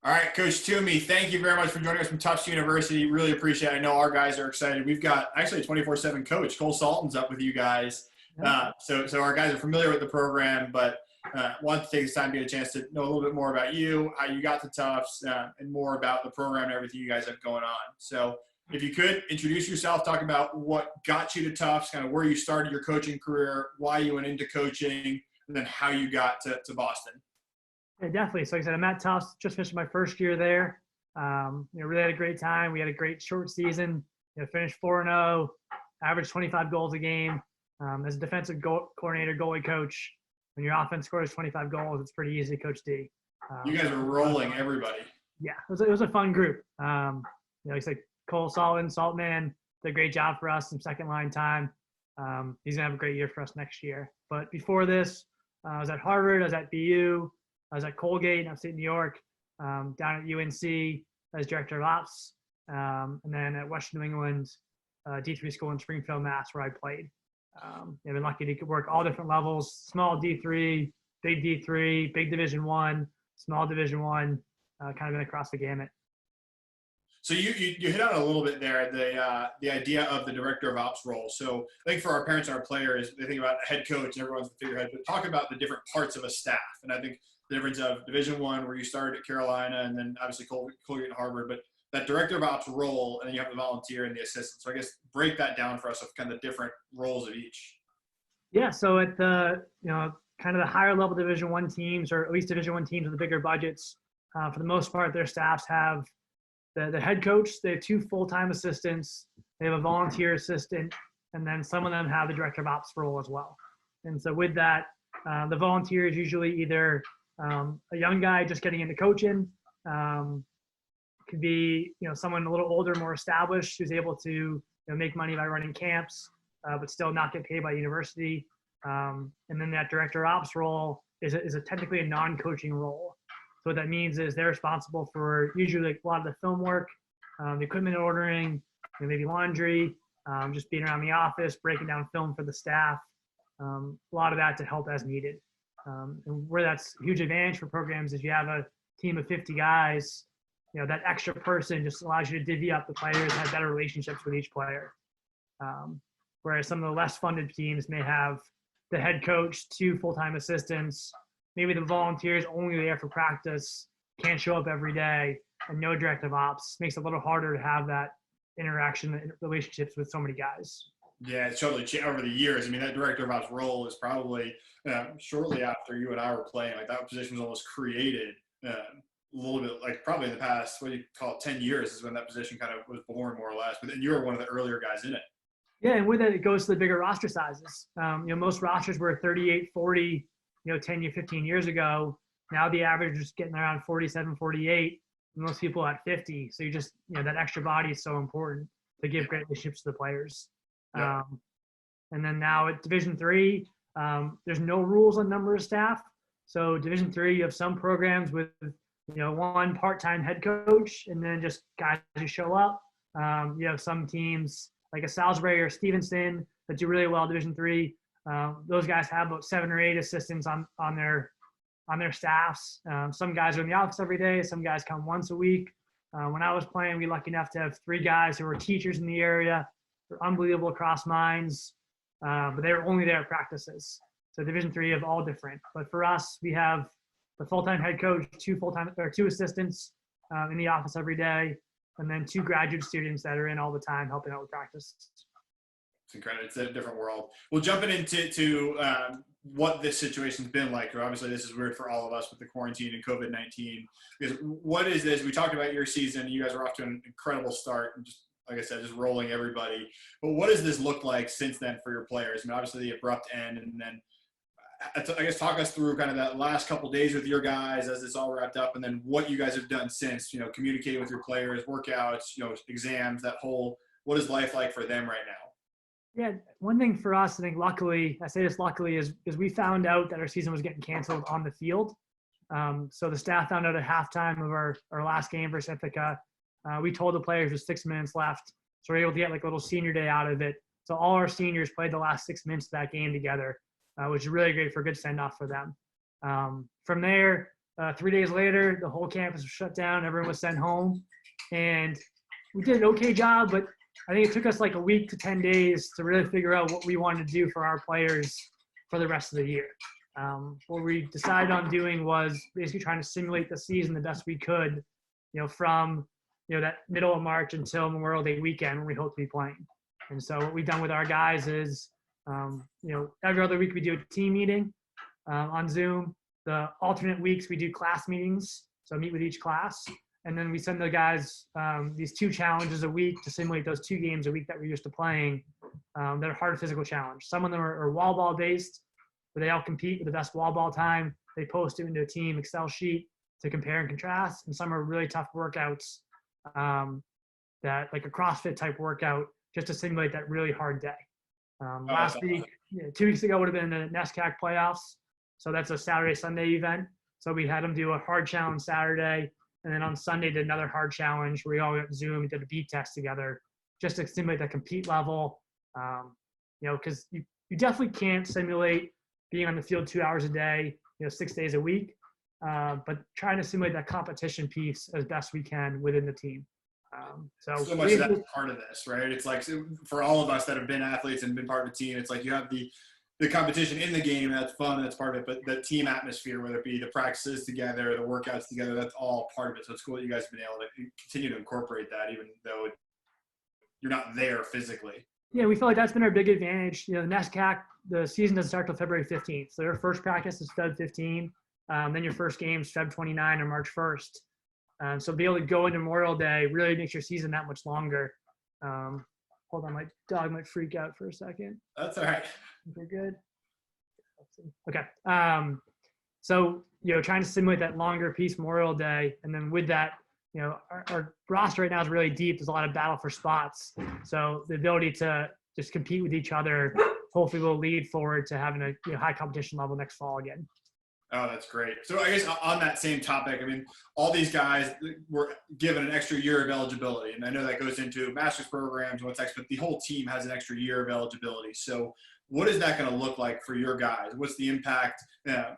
All right, Coach Toomy, thank you very much for joining us from Tufts University. Really appreciate it. I know our guys are excited. We've got actually a 24/7 coach, Cole Salton's up with you guys. So our guys are familiar with the program, but want to take this time to get a chance to know a little bit more about you, how you got to Tufts, and more about the program and everything you guys have going on. So if you could introduce yourself, talk about what got you to Tufts, kind of where you started your coaching career, why you went into coaching, and then how you got to Boston. Yeah, definitely. So like I said, I'm at Tufts, just finished my first year there. Really had a great time. We had a great short season. Finished 4-0, averaged 25 goals a game. As a defensive coordinator, goalie coach, when your offense scores 25 goals, it's pretty easy to coach D. You guys are rolling everybody. Yeah, it was a fun group. Like I said, Cole Saltman did a great job for us, some second line time. He's gonna have a great year for us next year. But before this, I was at Harvard, I was at BU, I was at Colgate in upstate New York, down at UNC as director of ops, and then at Western New England D3 school in Springfield, Mass, where I played. I've been lucky to work all different levels: small D3, big Division I, small Division I, kind of been across the gamut. So you hit on it a little bit there, the idea of the director of ops role. So I think for our parents and our players, they think about head coach and everyone's the figurehead, but talk about the different parts of a staff. And I think the difference of Division I, where you started at Carolina, and then obviously Colgate and Harvard, but that director of ops role, and then you have the volunteer and the assistant. So I guess break that down for us of kind of the different roles of each. Yeah, so at the kind of the higher level Division I teams, or at least Division I teams with the bigger budgets, for the most part, their staffs have the head coach. They have 2 full-time assistants. They have a volunteer assistant, and then some of them have the director of ops role as well. And so with that, the volunteer is usually either a young guy just getting into coaching. Could be someone a little older, more established, who's able to make money by running camps, but still not get paid by university. And then that director ops role is technically a non-coaching role. So what that means is they're responsible for usually a lot of the film work, the equipment ordering, maybe laundry, just being around the office, breaking down film for the staff. A lot of that to help as needed. And where that's a huge advantage for programs is you have a team of 50 guys, that extra person just allows you to divvy up the players and have better relationships with each player. Whereas some of the less funded teams may have the head coach, 2 full-time assistants, maybe the volunteers only there for practice, can't show up every day, and no directive ops. Makes it a little harder to have that interaction and relationships with so many guys. Yeah, it's totally changed over the years. I mean, that director of ops role is probably shortly after you and I were playing. Like that position was almost created a little bit, like probably in the past, 10 years is when that position kind of was born, more or less. But then you were one of the earlier guys in it. Yeah, and with it, it goes to the bigger roster sizes. Most rosters were 38, 40, 10, 15 years ago. Now the average is getting around 47, 48. Most people at 50. So you just, that extra body is so important to give great relationships to the players. Yeah. And then now at Division III, there's no rules on number of staff. So Division III, you have some programs with, 1 part-time head coach, and then just guys who show up. You have some teams like a Salisbury or Stevenson that do really well Division III. Those guys have about 7 or 8 assistants on their staffs. Some guys are in the office every day. Some guys come once a week. When I was playing, we were lucky enough to have 3 guys who were teachers in the area. They're unbelievable across minds, but they were only there at practices. So Division III have all different. But for us, we have the full-time head coach, 2 assistants in the office every day, and then 2 graduate students that are in all the time helping out with practice. It's incredible. It's a different world. Well, jumping into what this situation's been like. Obviously, this is weird for all of us with the quarantine and COVID-19. Because what is this? We talked about your season. You guys are off to an incredible start, and just like I said, just rolling everybody. But what does this look like since then for your players? I mean, obviously the abrupt end, and then I guess talk us through kind of that last couple of days with your guys as it's all wrapped up, and then what you guys have done since. Communicating with your players, workouts, exams, that whole. What is life like for them right now? Yeah, one thing for us, I think luckily, I say this luckily, is we found out that our season was getting canceled on the field. So the staff found out at halftime of our last game versus Ithaca. We told the players there's 6 minutes left, so we're able to get like a little senior day out of it. So all our seniors played the last 6 minutes of that game together, which is really great for a good send-off for them. From there, 3 days later, the whole campus was shut down. Everyone was sent home. And we did an okay job, but I think it took us like a week to 10 days to really figure out what we wanted to do for our players for the rest of the year. What we decided on doing was basically trying to simulate the season the best we could, from, that middle of March until Memorial Day weekend when we hope to be playing. And so what we've done with our guys is, every other week we do a team meeting on Zoom. The alternate weeks we do class meetings, so meet with each class. And then we send the guys these 2 challenges a week to simulate those 2 games a week that we're used to playing that are hard physical challenge. Some of them are wall ball based, where they all compete with the best wall ball time. They post it into a team Excel sheet to compare and contrast. And some are really tough workouts that like a CrossFit type workout just to simulate that really hard day. Last week, 2 weeks ago would have been the NESCAC playoffs. So that's a Saturday, Sunday event. So we had them do a hard challenge Saturday. And then on Sunday, did another hard challenge where we all went Zoom and did a beat test together just to simulate that compete level. Because you definitely can't simulate being on the field 2 hours a day, 6 days a week, but trying to simulate that competition piece as best we can within the team. So much of that's part of this, right? It's like for all of us that have been athletes and been part of a team, it's like you have the competition in the game, that's fun, that's part of it, but the team atmosphere, whether it be the practices together, the workouts together, that's all part of it. So it's cool that you guys have been able to continue to incorporate that, even though you're not there physically. Yeah, we feel like that's been our big advantage. The NESCAC, the season doesn't start till February 15th. So their first practice is Feb 15. Then your first game is Feb 29 or March 1st. So be able to go into Memorial Day really makes your season that much longer. Hold on, my dog might freak out for a second. That's all right. We're good. Okay. So, trying to simulate that longer piece Memorial Day. And then with that, our roster right now is really deep. There's a lot of battle for spots. So the ability to just compete with each other, hopefully will lead forward to having a high competition level next fall again. Oh, that's great. So I guess on that same topic, I mean, all these guys were given an extra year of eligibility. And I know that goes into master's programs and what's next, but the whole team has an extra year of eligibility. So what is that going to look like for your guys? What's the impact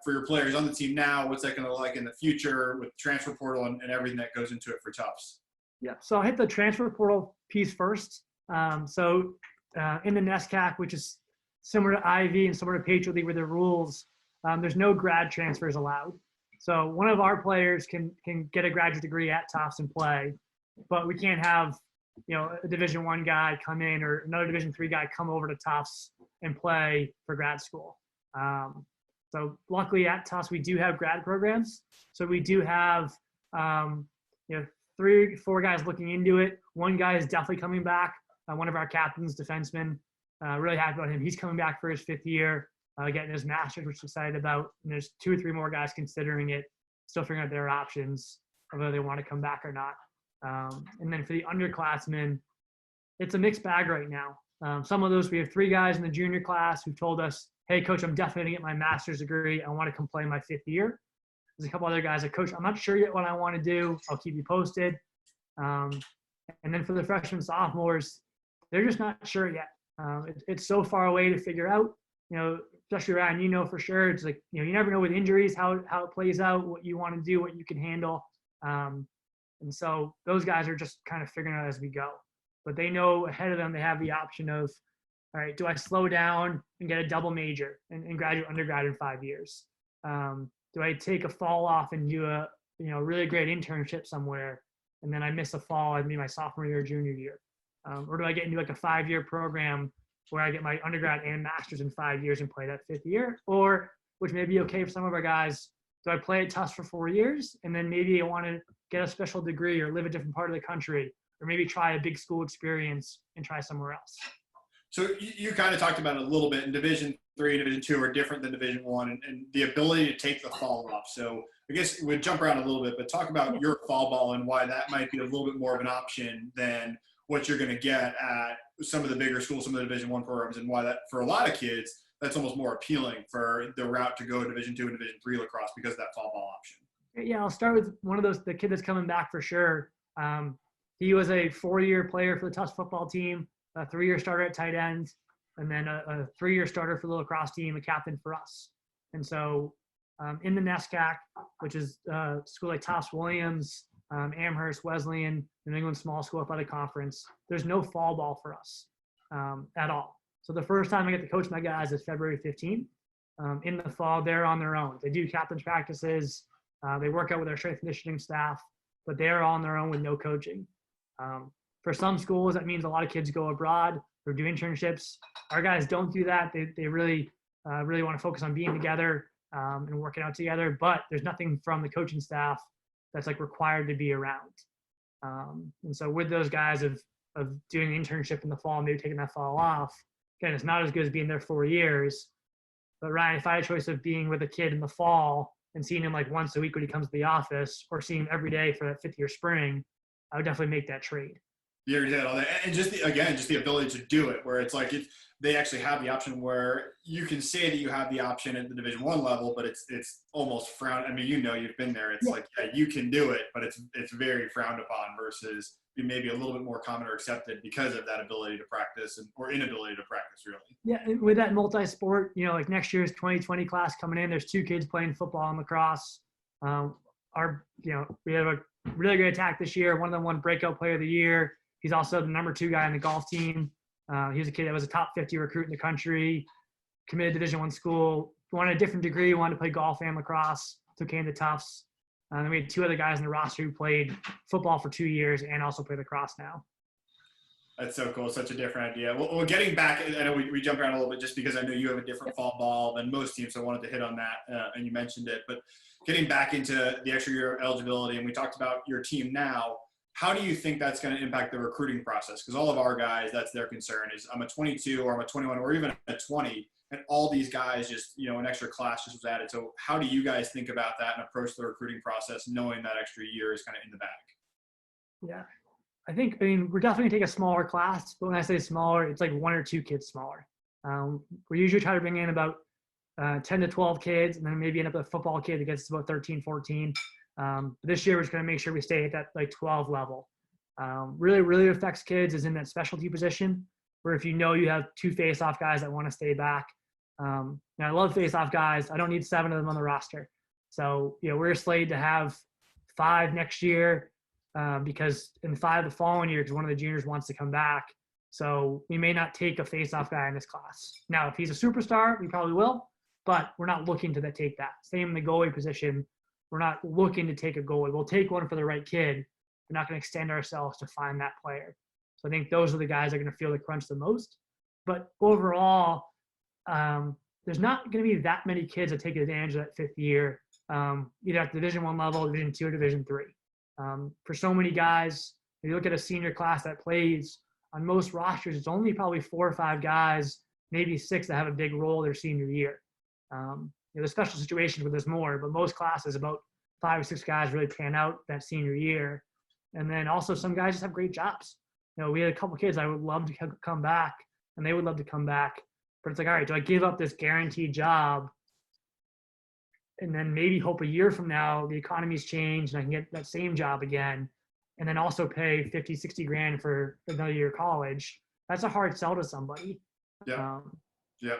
for your players on the team now? What's that going to look like in the future with transfer portal and everything that goes into it for Tufts? Yeah, so I'll hit the transfer portal piece first. In the NESCAC, which is similar to Ivy and similar to Patriot League with their rules, there's no grad transfers allowed. So one of our players can get a graduate degree at Tufts and play, but we can't have a Division I guy come in or another Division III guy come over to Tufts and play for grad school. So luckily at Tufts we do have grad programs. So we do have 3 or 4 guys looking into it. One guy is definitely coming back. One of our captains, defenseman, really happy about him. He's coming back for his 5th year. Getting his master's, which we're excited about. And there's 2 or 3 more guys considering it, still figuring out their options of whether they want to come back or not. And then for the underclassmen, it's a mixed bag right now. Some of those, we have 3 guys in the junior class who told us, hey, coach, I'm definitely going to get my master's degree. I want to come play my 5th year. There's a couple other guys that, coach, I'm not sure yet what I want to do. I'll keep you posted. And then for the freshmen, sophomores, they're just not sure yet. It's so far away to figure out. Especially Ryan, for sure, it's like, you never know with injuries, how it plays out, what you want to do, what you can handle. And so those guys are just kind of figuring out as we go. But they know ahead of them, they have the option of, all right, do I slow down and get a double major and graduate undergrad in 5 years? Do I take a fall off and do a really great internship somewhere, and then I miss a fall and be my sophomore year or junior year? Or do I get into like a 5-year program where I get my undergrad and master's in 5 years and play that 5th year? Or, which may be okay for some of our guys, do I play at Tufts for 4 years and then maybe I want to get a special degree or live a different part of the country, or maybe try a big school experience and try somewhere else? So you kind of talked about it a little bit. In Division III and Division II are different than Division I, and the ability to take the fall off. So I guess we'd jump around a little bit, but talk about your fall ball and why that might be a little bit more of an option than what you're going to get at some of the bigger schools, some of the Division I programs, and why that, for a lot of kids, that's almost more appealing for the route to go Division II and Division III lacrosse because of that fall ball option. Yeah, I'll start with one of those, the kid that's coming back for sure. He was a 4-year player for the Tufts football team, a 3-year starter at tight end, and then a 3-year starter for the lacrosse team, a captain for us. And so in the NESCAC, which is school like Tufts, Williams, Amherst, Wesleyan, New England Small School Athletic Conference, there's no fall ball for us at all. So the first time I get to coach my guys is February 15th. In the fall, they're on their own. They do captain's practices. They work out with their strength and conditioning staff, but they're on their own with no coaching. For some schools, that means a lot of kids go abroad or do internships. Our guys don't do that. They really want to focus on being together and working out together, but there's nothing from the coaching staff that's like required to be around. And so with those guys of doing the internship in the fall, maybe taking that fall off, again, it's not as good as being there 4 years. But Ryan, if I had a choice of being with a kid in the fall and seeing him like once a week when he comes to the office, or seeing him every day for that 5th year spring, I would definitely make that trade. You already did all that. And just the ability to do it, where it's like they actually have the option where you can say that you have the option at the Division I level, but it's almost frowned. I mean, you've been there. It's like, yeah, you can do it, but it's very frowned upon versus maybe a little bit more common or accepted because of that ability to practice or inability to practice, really. Yeah, and with that multi-sport, like next year's 2020 class coming in, there's 2 kids playing football and lacrosse. We have a really great attack this year. One of them won Breakout Player of the Year. He's also the number 2 guy on the golf team. He was a kid that was a top 50 recruit in the country, committed to Division I school, wanted a different degree, wanted to play golf and lacrosse, so came to Tufts. And we had 2 other guys in the roster who played football for 2 years and also play lacrosse now. That's so cool. Such a different idea. Well, getting back, I know we jumped around a little bit just because I know you have a different fall ball than most teams, so I wanted to hit on that, and you mentioned it. But getting back into the extra year eligibility, and we talked about your team now, how do you think that's going to impact the recruiting process? Because all of our guys, that's their concern is I'm a 22 or I'm a 21 or even a 20, and all these guys just, an extra class just was added. So how do you guys think about that and approach the recruiting process knowing that extra year is kind of in the bag? Yeah. We're definitely going to take a smaller class, but when I say smaller, it's like 1 or 2 kids smaller. We usually try to bring in about 10 to 12 kids, and then maybe end up with a football kid that gets about 13, 14. This year, we're just going to make sure we stay at that like 12 level. Really affects kids is in that specialty position, where if you have 2 face-off guys that want to stay back. And I love face-off guys. I don't need 7 of them on the roster. So, we're slated to have 5 next year because in 5 the following year, because one of the juniors wants to come back. So we may not take a face-off guy in this class. Now, if he's a superstar, we probably will, but we're not looking to take that. Same in the goalie position. We're not looking to take a goalie. We'll take one for the right kid. We're not going to extend ourselves to find that player. So I think those are the guys that are going to feel the crunch the most. But overall, there's not going to be that many kids that take advantage of that 5th year, either at the Division I level, Division II, or Division III. For so many guys, if you look at a senior class that plays, on most rosters, it's only probably 4 or 5 guys, maybe 6 that have a big role their senior year. There's special situations where there's more, but most classes, about 5 or 6 guys really pan out that senior year. And then also some guys just have great jobs. We had a couple kids I would love to come back, and they would love to come back. But it's like, all right, do I give up this guaranteed job and then maybe hope a year from now the economy's changed and I can get that same job again, and then also pay 50, 60 grand for another year of college? That's a hard sell to somebody. Yeah.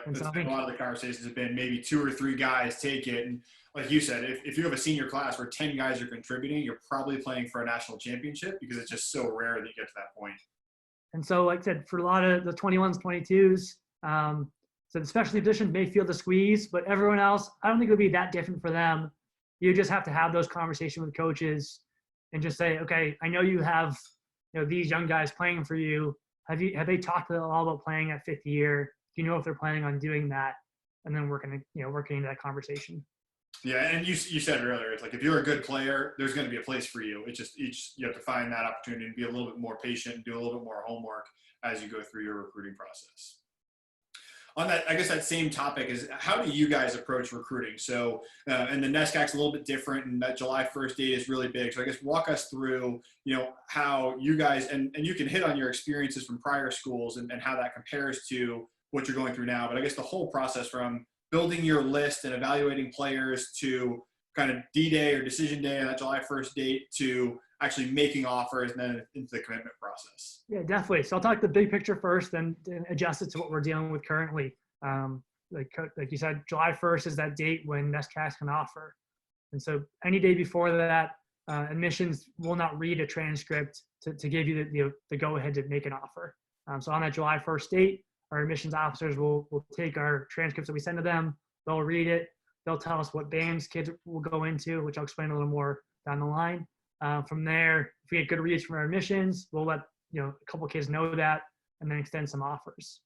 And so a lot of the conversations have been maybe 2 or 3 guys take it. And like you said, if you have a senior class where 10 guys are contributing, you're probably playing for a national championship because it's just so rare that you get to that point. And so, like I said, for a lot of the 21s, 22s, so the specialty position may feel the squeeze, but everyone else, I don't think it'll be that different for them. You just have to have those conversations with coaches and just say, okay, I know you have, these young guys playing for you. Have they talked to them all about playing at 5th year? Do you know if they're planning on doing that? And then working into that conversation. Yeah, and you said it earlier. It's like if you're a good player, there's going to be a place for you. It's just you have to find that opportunity and be a little bit more patient and do a little bit more homework as you go through your recruiting process. On that, I guess that same topic is how do you guys approach recruiting? So, and the NESCAC's a little bit different, and that July 1st date is really big. So I guess walk us through, how you guys, and you can hit on your experiences from prior schools and how that compares to what you're going through now. But I guess the whole process from building your list and evaluating players to kind of D-Day or decision day on that July 1st date to actually making offers and then into the commitment process. Yeah, definitely. So I'll talk the big picture first, then adjust it to what we're dealing with currently. like you said, July 1st is that date when NESCAC can offer. And so any day before that, admissions will not read a transcript to give you the go-ahead to make an offer. So on that July 1st date, our admissions officers will take our transcripts that we send to them. They'll read it. They'll tell us what bands kids will go into, which I'll explain a little more down the line. From there, if we get good reads from our admissions, we'll let a couple kids know that, and then extend some offers.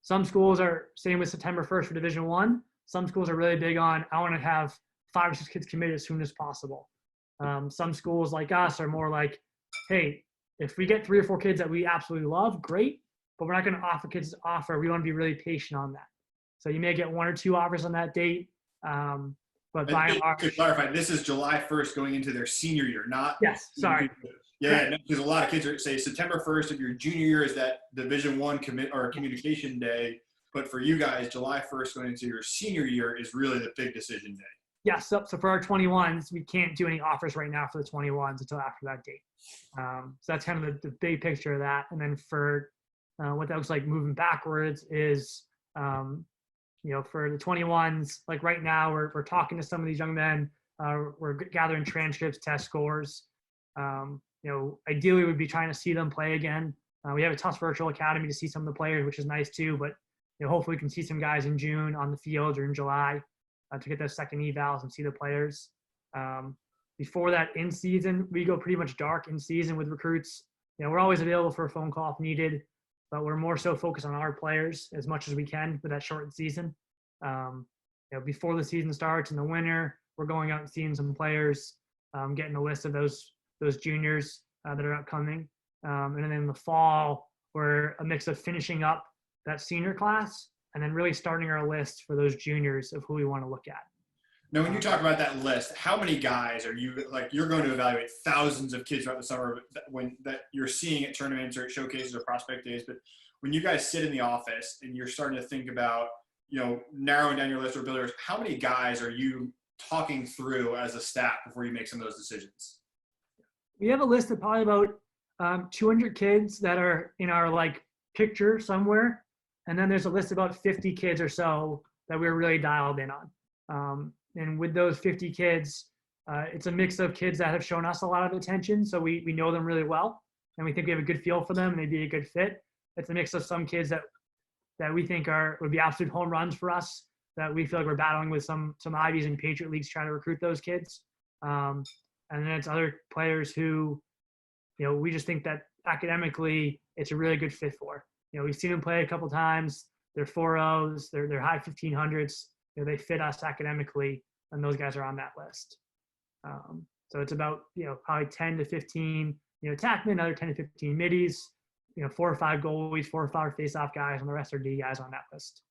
Some schools are, same with September 1st for Division I. Some schools are really big on, I want to have 5 or 6 kids committed as soon as possible. Some schools like us are more like, hey, if we get 3 or 4 kids that we absolutely love, great, but we're not going to offer kids to offer. We want to be really patient on that. So you may get 1 or 2 offers on that date. But by and large, to clarify, this is July 1st going into their senior year, not. Yes, sorry. Yeah, because a lot of kids are say September 1st of your junior year is that Division I communication day. But for you guys, July 1st going into your senior year is really the big decision day. Yeah, so for our 21s, we can't do any offers right now for the 21s until after that date. So that's kind of the big picture of that. And then for what that looks like moving backwards is, for the 21s, like right now, we're talking to some of these young men. We're gathering transcripts, test scores. Ideally, we'd be trying to see them play again. We have a Tufts Virtual Academy to see some of the players, which is nice too. But hopefully, we can see some guys in June on the field or in July to get those second evals and see the players. Before that, in season, we go pretty much dark in season with recruits. We're always available for a phone call if needed, but we're more so focused on our players as much as we can with that shortened season. Before the season starts in the winter, we're going out and seeing some players, getting a list of those juniors that are upcoming. And then in the fall, we're a mix of finishing up that senior class and then really starting our list for those juniors of who we want to look at. Now, when you talk about that list, how many guys are you you're going to evaluate thousands of kids throughout the summer that you're seeing at tournaments or at showcases or prospect days, but when you guys sit in the office and you're starting to think about, narrowing down your list or builders, how many guys are you talking through as a staff before you make some of those decisions? We have a list of probably about 200 kids that are in our picture somewhere. And then there's a list of about 50 kids or so that we're really dialed in on. And with those 50 kids, it's a mix of kids that have shown us a lot of attention. So we know them really well and we think we have a good feel for them and they'd be a good fit. It's a mix of some kids that we think would be absolute home runs for us, that we feel like we're battling with some Ivies and Patriot Leagues trying to recruit those kids. And then it's other players who, we just think that academically it's a really good fit for. We've seen them play a couple times. They're 4.0s, they're high 1500s. They fit us academically, and those guys are on that list. So it's about, probably 10 to 15, attackmen, another 10 to 15 middies, 4 or 5 goalies, 4 or 5 face-off guys, and the rest are D guys on that list.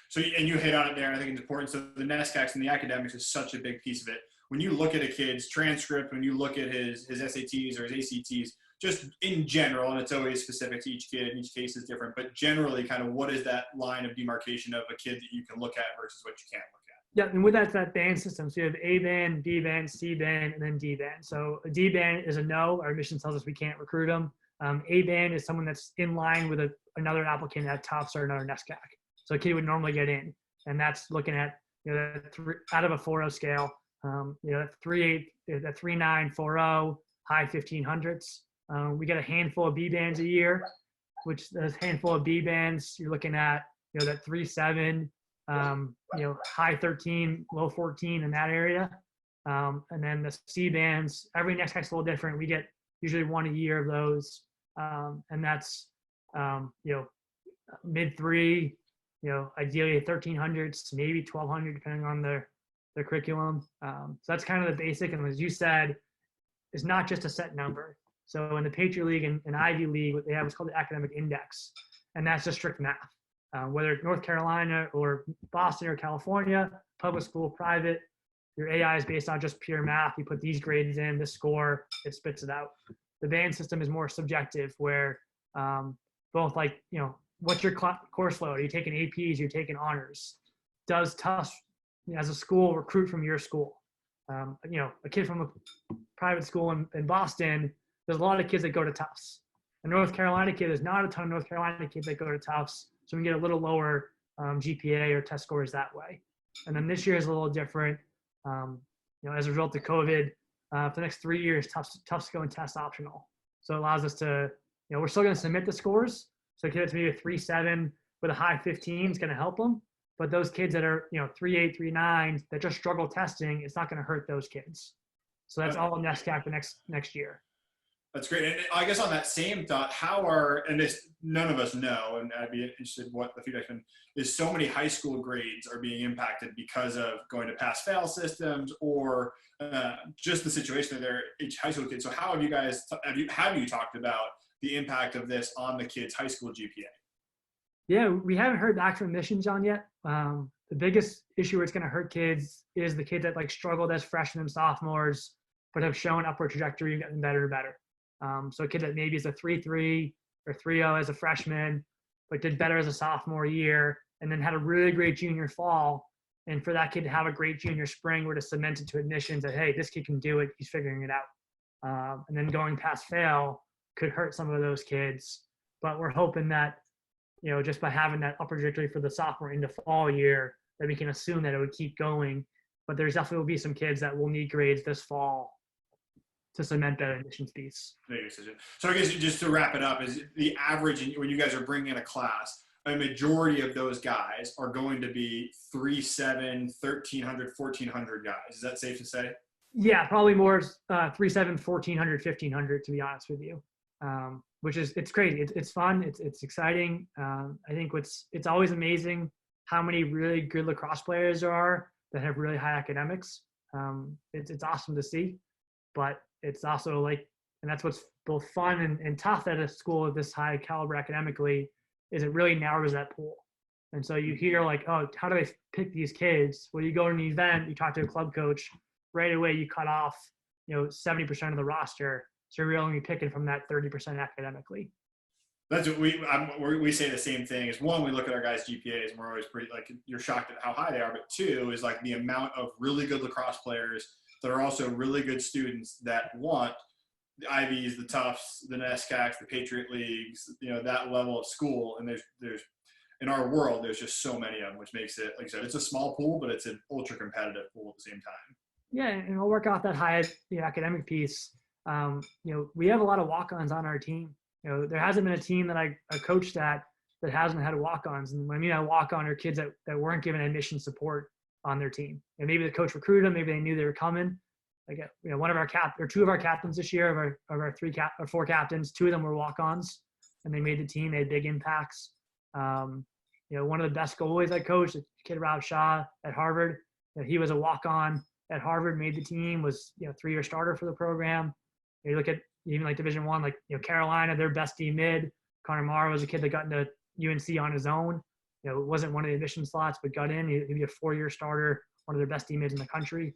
So, and you hit on it there, and I think it's important. So the NESCACs and the academics is such a big piece of it. When you look at a kid's transcript, when you look at his SATs or his ACTs, just in general, and it's always specific to each kid, and each case is different, but generally kind of what is that line of demarcation of a kid that you can look at versus what you can't look at? Yeah, and with that band system, so you have A band, B band, C band, and then D band. So a D band is a no. Our admission tells us we can't recruit them. A band is someone that's in line with another applicant at Tufts or another NESCAC. So a kid would normally get in, and that's looking at out of a 4.0 scale, 3.8, that 3.9, 4.0, high 1500s. We get a handful of B bands a year, which those handful of B bands you're looking at, that 3.7, high 13, low 14 in that area. And then the C bands, every NESCAC's a little different. We get usually 1 a year of those. And that's, mid 3, ideally 1300s, maybe 1200, depending on their curriculum. So that's kind of the basic. And as you said, it's not just a set number. So in the Patriot League and Ivy League, what they have is called the academic index. And that's just strict math. Whether it's North Carolina or Boston or California, public school, private, your AI is based on just pure math. You put these grades in, this score, it spits it out. The band system is more subjective, where both what's your course load? Are you taking APs? You're taking honors? Does Tufts, as a school, recruit from your school? A kid from a private school in Boston, there's a lot of kids that go to Tufts. A North Carolina kid, there's not a ton of North Carolina kids that go to Tufts, so we can get a little lower GPA or test scores that way. And then this year is a little different. As a result of COVID, for the next 3 years, Tufts go and test optional. So it allows us to, we're still going to submit the scores. So a kid that's maybe a 3.7 with a high 15 is going to help them. But those kids that are, 3.8, 3.9 that just struggle testing, it's not going to hurt those kids. So that's all in NESCAC for next year. That's great. And I guess on that same thought, none of us know, and I'd be interested in what the feedback's been, is so many high school grades are being impacted because of going to pass-fail systems or just the situation that they're each high school kids. So how have you guys, have you talked about the impact of this on the kids' high school GPA? Yeah, we haven't heard back from admissions on yet. The biggest issue where it's going to hurt kids is the kids that struggled as freshmen and sophomores, but have shown upward trajectory and gotten better and better. So a kid that maybe is a 3.3 or 3.0 as a freshman, but did better as a sophomore year, and then had a really great junior fall. And for that kid to have a great junior spring, we're to cement it to admissions that, hey, this kid can do it. He's figuring it out. And then going past fail could hurt some of those kids. But we're hoping that, just by having that upward trajectory for the sophomore into fall year, that we can assume that it would keep going. But there's definitely will be some kids that will need grades this fall to cement that admissions piece. So I guess just to wrap it up, is the average when you guys are bringing in a class, a majority of those guys are going to be 3.7, 1,300, 1,400 guys. Is that safe to say? Yeah, probably more 3.7, 1,400, 1,500 to be honest with you. Which is, it's crazy. It's fun. It's exciting. I think it's always amazing how many really good lacrosse players there are that have really high academics. It's awesome to see, but it's also and that's what's both fun and tough at a school of this high caliber academically, is it really narrows that pool. And so you hear oh, how do they pick these kids? Well, you go to an event, you talk to a club coach, right away you cut off, 70% of the roster. So you're only picking from that 30% academically. That's what we say the same thing. Is one, we look at our guys' GPAs and we're always pretty you're shocked at how high they are. But two is the amount of really good lacrosse players that are also really good students that want the Ivies, the Tufts, the NESCACs, the Patriot Leagues, that level of school. And there's in our world, there's just so many of them, which makes it, like I said, it's a small pool, but it's an ultra competitive pool at the same time. Yeah, and we'll work off that high academic piece. We have a lot of walk-ons on our team. There hasn't been a team that I coached that hasn't had walk-ons. And when I mean I walk-on are kids that weren't given admission support on their team. And maybe the coach recruited them, maybe they knew they were coming. One of our two of our captains this year, of our four captains, two of them were walk-ons, and they made the team. They had big impacts. One of the best goalies I coached, a kid Rob Shaw at Harvard, he was a walk-on at Harvard, made the team, was 3-year starter for the program. You look at even Division I, Carolina, their best D mid. Connor Marr was a kid that got into UNC on his own. It wasn't one of the admission slots, but got in. He'd be a 4-year starter, one of their best D mids in the country.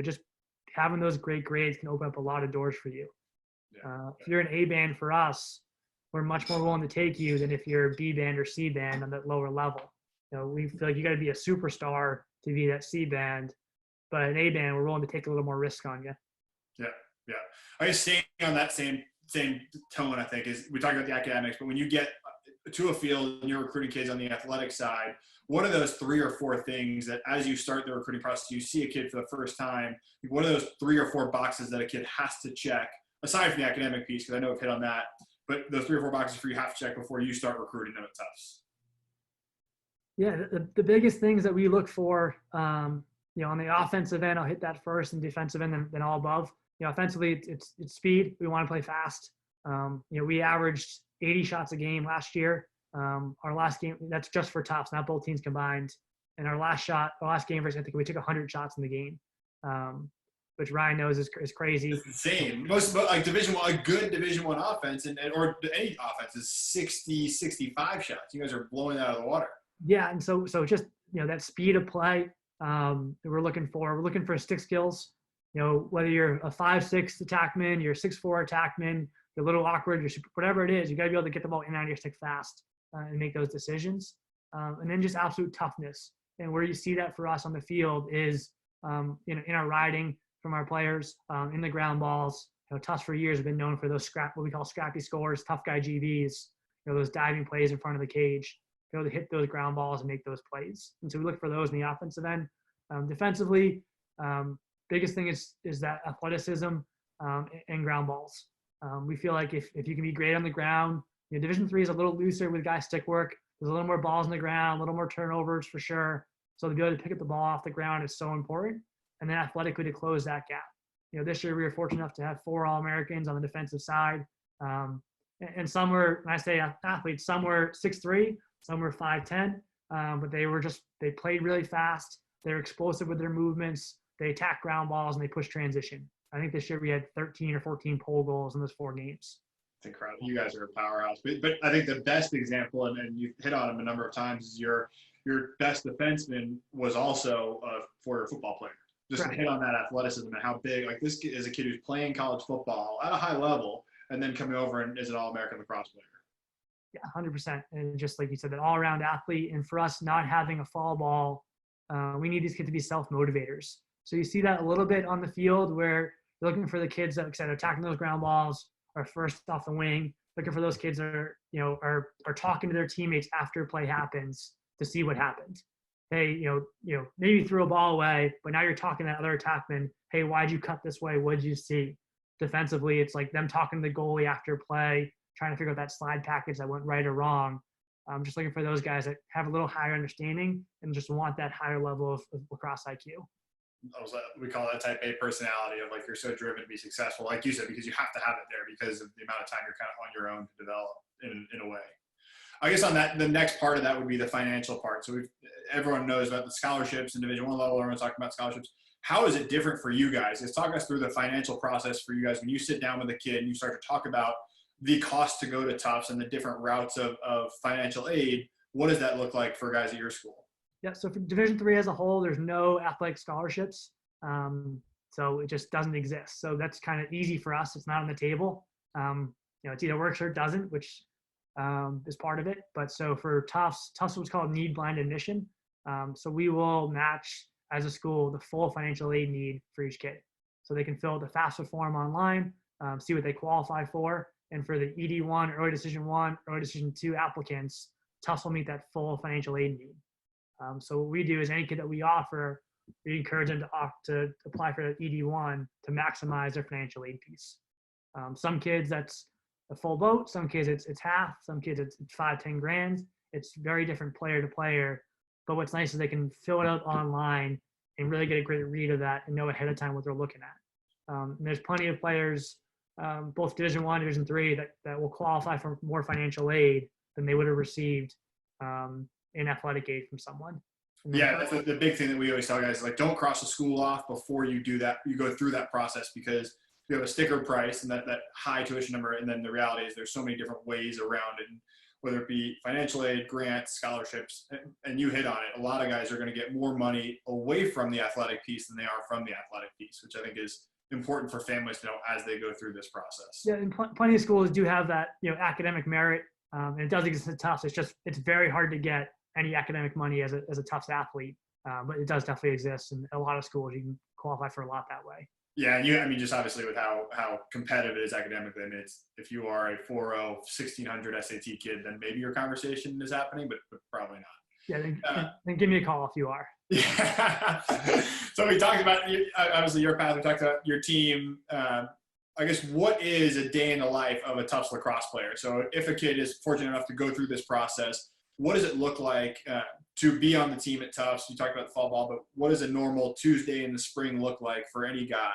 Just having those great grades can open up a lot of doors for you. If you're an A band for us, we're much more willing to take you than if you're B band or C band on that lower level. We feel like you got to be a superstar to be that C band, but an A band, we're willing to take a little more risk on you. Yeah. I guess staying on that same tone, I think, is we talk about the academics, but when you get to a field and you're recruiting kids on the athletic side, what are those 3 or 4 things that as you start the recruiting process, you see a kid for the first time, what are those 3 or 4 boxes that a kid has to check, aside from the academic piece, because I know I've hit on that, but those 3 or 4 boxes you have to check before you start recruiting them at Tufts? Yeah, the biggest things that we look for, on the offensive end, I'll hit that first, and defensive end, then all above. Offensively, it's speed. We want to play fast. We averaged 80 shots a game last year. Our last game, that's just for Tufts, not both teams combined. And our last game, I think we took 100 shots in the game, which Ryan knows is crazy. It's insane. Most Division I, a good Division I offense or any offense is 60, 65 shots. You guys are blowing that out of the water. Yeah, and so just that speed of play that we're looking for stick skills. Whether you're a 5'6" attackman, you're a 6'4" attackman, you're a little awkward, whatever it is, you got to be able to get the ball in and out of your stick fast and make those decisions. And then just absolute toughness. And where you see that for us on the field is in our riding from our players, in the ground balls. Tufts for years have been known for those what we call scrappy scores, tough guy GBs, those diving plays in front of the cage. be able to hit those ground balls and make those plays. And so we look for those in the offensive end. Defensively, biggest thing is that athleticism and ground balls. We feel like if you can be great on the ground, Division III is a little looser with guy stick work. There's a little more balls on the ground, a little more turnovers for sure. So to be able to pick up the ball off the ground is so important. And then athletically to close that gap. This year we were fortunate enough to have 4 All-Americans on the defensive side. And some were, when I say athletes, some were 6'3", some were 5'10", but they played really fast. They're explosive with their movements. They attack ground balls and they push transition. I think this year we had 13 or 14 pole goals in those 4 games. It's incredible. You guys are a powerhouse. But I think the best example, and you hit on him a number of times, is your best defenseman was also a 4-year football player. Just to hit on that athleticism and how big, like this is a kid who's playing college football at a high level and then coming over and is an All-American lacrosse player. Yeah, 100%. And just like you said, an all-around athlete. And for us not having a fall ball, we need these kids to be self-motivators. So you see that a little bit on the field where you're looking for the kids that, like I said, are attacking those ground balls, are first off the wing, looking for those kids that are talking to their teammates after play happens to see what happened. Hey, maybe threw a ball away, but now you're talking to that other attackman. Hey, why'd you cut this way? What'd you see? Defensively, it's like them talking to the goalie after play, trying to figure out that slide package that went right or wrong. I'm just looking for those guys that have a little higher understanding and just want that higher level of lacrosse IQ. We call that type A personality of like you're so driven to be successful, like you said, because you have to have it there because of the amount of time you're kind of on your own to develop in a way. I guess on that, the next part of that would be the financial part. So everyone knows about the scholarships and Division I level. Everyone's talking about scholarships. How is it different for you guys? Let's talk us through the financial process for you guys when you sit down with a kid and you start to talk about the cost to go to Tufts and the different routes of financial aid. What does that look like for guys at your school? Yeah, so for Division III as a whole, there's no athletic scholarships. So it just doesn't exist. So that's kind of easy for us. It's not on the table. It's either works or it doesn't, which is part of it. But so for Tufts was called need blind admission. So we will match as a school the full financial aid need for each kid. So they can fill out the FAFSA form online, see what they qualify for. And for the ED1, Early Decision 1, Early Decision 2 applicants, Tufts will meet that full financial aid need. So what we do is any kid that we offer, we encourage them to apply for the ED1 to maximize their financial aid piece. Some kids, that's a full boat. Some kids, it's half. Some kids, it's 5-10 grand. It's very different player to player. But what's nice is they can fill it out online and really get a great read of that and know ahead of time what they're looking at. And there's plenty of players, both Division I, Division III, that will qualify for more financial aid than they would have received in athletic aid from someone. Yeah, that's the big thing that we always tell guys, like don't cross the school off before you do that. You go through that process because you have a sticker price and that high tuition number. And then the reality is there's so many different ways around it, whether it be financial aid, grants, scholarships, and you hit on it. A lot of guys are going to get more money away from the athletic piece than they are from the athletic piece, which I think is important for families to know as they go through this process. Yeah, and plenty of schools do have that, academic merit, and it does exist at Tufts. It's very hard to get any academic money as a Tufts athlete, but it does definitely exist, and a lot of schools you can qualify for a lot that way. Yeah, and just obviously with how competitive it is academically, I mean, if you are a 4.0 1600 SAT kid, then maybe your conversation is happening, but probably not. Yeah, then give me a call if you are. Yeah. So we talked about obviously your path. We talked about your team. I guess what is a day in the life of a Tufts lacrosse player? So if a kid is fortunate enough to go through this process, what does it look like to be on the team at Tufts? You talked about the fall ball, but what does a normal Tuesday in the spring look like for any guy?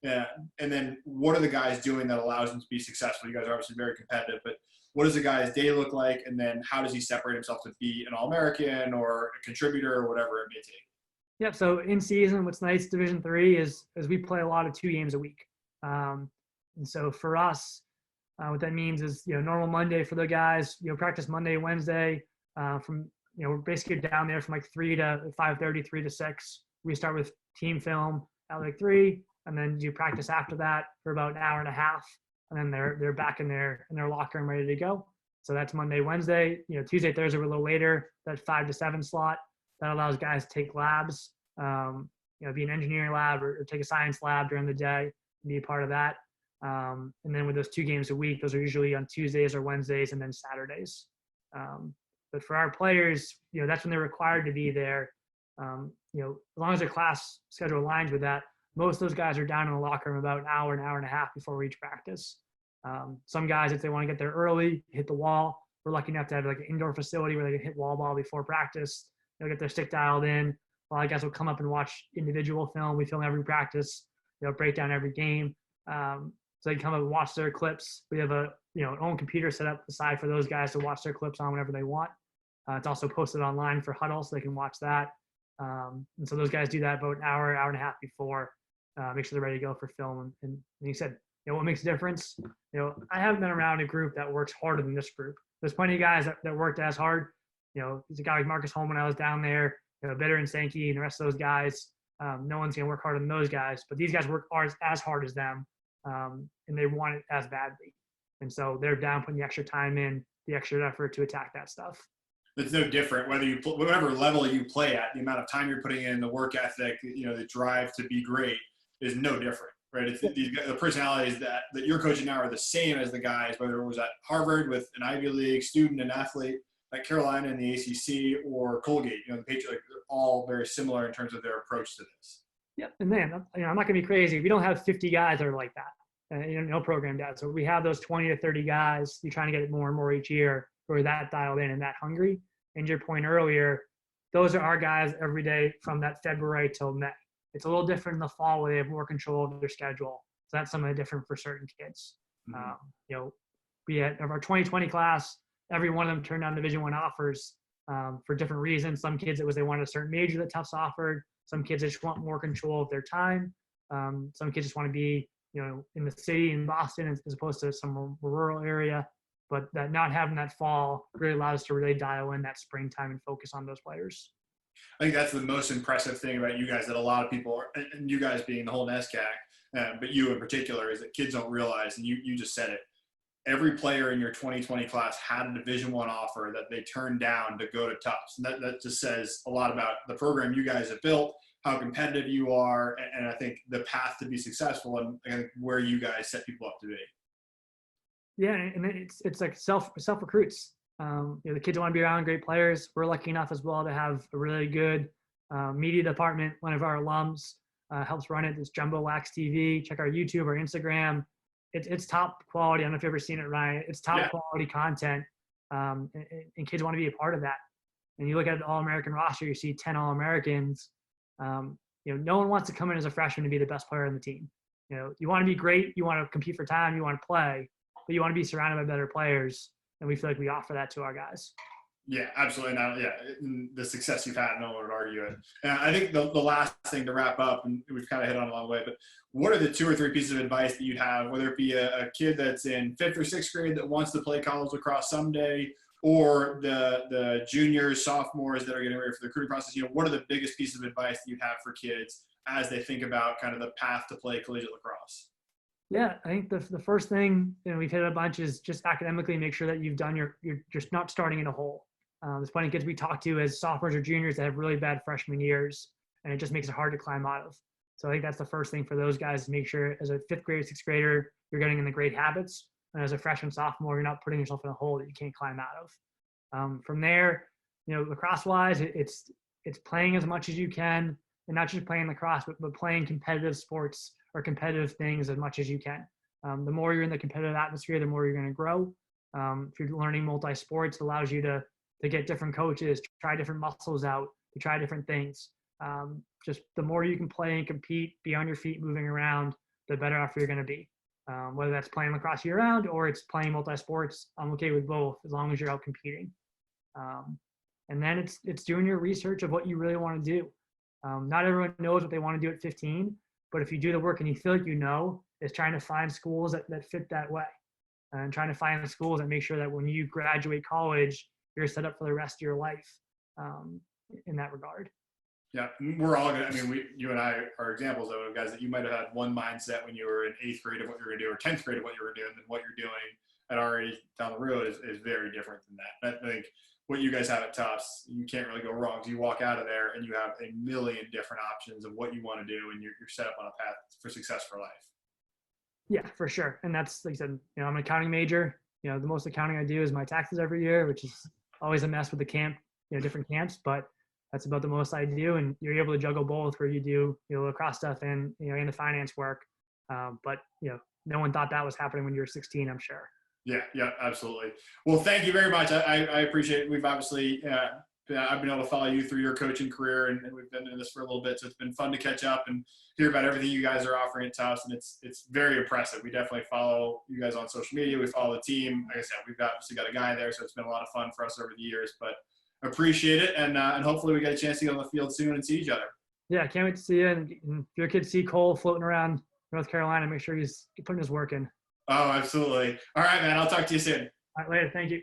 And then what are the guys doing that allows them to be successful? You guys are obviously very competitive, but what does a guy's day look like? And then how does he separate himself to be an All-American or a contributor or whatever it may take? Yep. So in season, what's nice, Division III is we play a lot of 2 games a week. And so for us, what that means is, normal Monday for the guys, practice Monday, Wednesday, we're basically down there from like 3 to 5:30, 3 to 6. We start with team film at like 3, and then do practice after that for about an hour and a half, and then they're back in their locker room ready to go. So that's Monday, Wednesday. Tuesday, Thursday we're a little later. That 5 to 7 slot that allows guys to take labs, be an engineering lab or take a science lab during the day, be a part of that. And then with those 2 games a week, those are usually on Tuesdays or Wednesdays and then Saturdays. But for our players, that's when they're required to be there. As long as their class schedule aligns with that, most of those guys are down in the locker room about an hour and a half before each practice. Some guys, if they want to get there early, hit the wall. We're lucky enough to have like an indoor facility where they can hit wall ball before practice. They'll get their stick dialed in. A lot of guys will come up and watch individual film. We film every practice, break down every game. So they come up and watch their clips. We have an own computer set up aside for those guys to watch their clips on whenever they want. It's also posted online for Huddle, so they can watch that. And so those guys do that about an hour and a half before, make sure they're ready to go for film. And you said, what makes a difference? I haven't been around a group that works harder than this group. There's plenty of guys that worked as hard. There's a guy like Marcus Holman when I was down there, Bitter and Sankey and the rest of those guys. No one's going to work harder than those guys, but these guys work as hard as them, and they want it as badly. And so they're down putting the extra time in, the extra effort to attack that stuff. It's no different whether whatever level you play at. The amount of time you're putting in, the work ethic, the drive to be great is no different, right? It's the personalities that you're coaching now are the same as the guys, whether it was at Harvard with an Ivy League student and athlete, like Carolina in the ACC, or Colgate. The Patriots, they're all very similar in terms of their approach to this. Yep. And then I'm not going to be crazy. We don't have 50 guys that are like that. No program does. So we have those 20 to 30 guys. You're trying to get it more and more each year who are that dialed in and that hungry. And your point earlier, those are our guys every day from that February till May. It's a little different in the fall where they have more control of their schedule. So that's something different for certain kids. Mm-hmm. We had of our 2020 class, every one of them turned down Division I offers for different reasons. Some kids, it was they wanted a certain major that Tufts offered. Some kids just want more control of their time. Some kids just want to be in the city in Boston as opposed to some rural area, but that not having that fall really allows us to really dial in that springtime and focus on those players. I think that's the most impressive thing about you guys that a lot of people, and you guys being the whole NESCAC, but you in particular, is that kids don't realize, and you just said it, every player in your 2020 class had a Division I offer that they turned down to go to Tufts. And that just says a lot about the program you guys have built, how competitive you are, and I think the path to be successful and where you guys set people up to be. Yeah, and it's like self recruits. The kids want to be around great players. We're lucky enough as well to have a really good media department. One of our alums helps run it. It's Jumbo Wax TV. Check our YouTube or Instagram. It's top quality. I don't know if you've ever seen it, Ryan. It's top quality content, and kids want to be a part of that. And you look at the All-American roster, you see 10 All-Americans. No one wants to come in as a freshman to be the best player on the team. You want to be great. You want to compete for time. You want to play, but you want to be surrounded by better players. And we feel like we offer that to our guys. Yeah, absolutely. Now, the success you've had, no one would argue it. And I think the last thing to wrap up, and we've kind of hit on it along the way, but what are the 2 or 3 pieces of advice that you'd have, whether it be a kid that's in 5th or 6th grade that wants to play college lacrosse someday, or the juniors, sophomores that are getting ready for the recruiting process? What are the biggest pieces of advice that you'd have for kids as they think about kind of the path to play collegiate lacrosse? Yeah, I think the first thing we've hit a bunch is just academically make sure that you've done you're just not starting in a hole. There's plenty of kids we talk to as sophomores or juniors that have really bad freshman years, and it just makes it hard to climb out of. So I think that's the first thing for those guys, to make sure as a 5th grader, 6th grader, you're getting in the great habits. And as a freshman, sophomore, you're not putting yourself in a hole that you can't climb out of. From there, lacrosse-wise, it's playing as much as you can, and not just playing lacrosse, but playing competitive sports or competitive things as much as you can. The more you're in the competitive atmosphere, the more you're going to grow. If you're learning multi-sports, it allows you to get different coaches, to try different muscles out, to try different things. Just the more you can play and compete, be on your feet, moving around, the better off you're going to be. Whether that's playing lacrosse year-round or it's playing multi-sports, I'm okay with both as long as you're out competing. And then it's doing your research of what you really want to do. Not everyone knows what they want to do at 15, but if you do the work and you feel like it's trying to find schools that fit that way, and trying to find schools that make sure that when you graduate college, you're set up for the rest of your life in that regard. Yeah, we're all going to, you and I are examples of guys that you might have had one mindset when you were in 8th grade of what you were going to do, or 10th grade of what you were doing, and what you're doing at our age down the road is very different than that. I think what you guys have at Tufts, you can't really go wrong. You walk out of there and you have a million different options of what you want to do, and you're set up on a path for success for life. Yeah, for sure. And that's, like I said, I'm an accounting major. The most accounting I do is my taxes every year, which is always a mess with the camp, different camps, but that's about the most I do. And you're able to juggle both where you do, lacrosse stuff and, and the finance work. But, no one thought that was happening when you were 16, I'm sure. Yeah, absolutely. Well, thank you very much. I appreciate it. We've obviously, I've been able to follow you through your coaching career, and we've been in this for a little bit. So it's been fun to catch up and hear about everything you guys are offering at Tufts, and it's very impressive. We definitely follow you guys on social media. We follow the team. Like I said, we've obviously got a guy there, so it's been a lot of fun for us over the years. But appreciate it, and hopefully we get a chance to get on the field soon and see each other. Yeah, can't wait to see you. And if your kids see Cole floating around North Carolina, make sure he's putting his work in. Oh, absolutely. All right, man. I'll talk to you soon. All right, later. Thank you.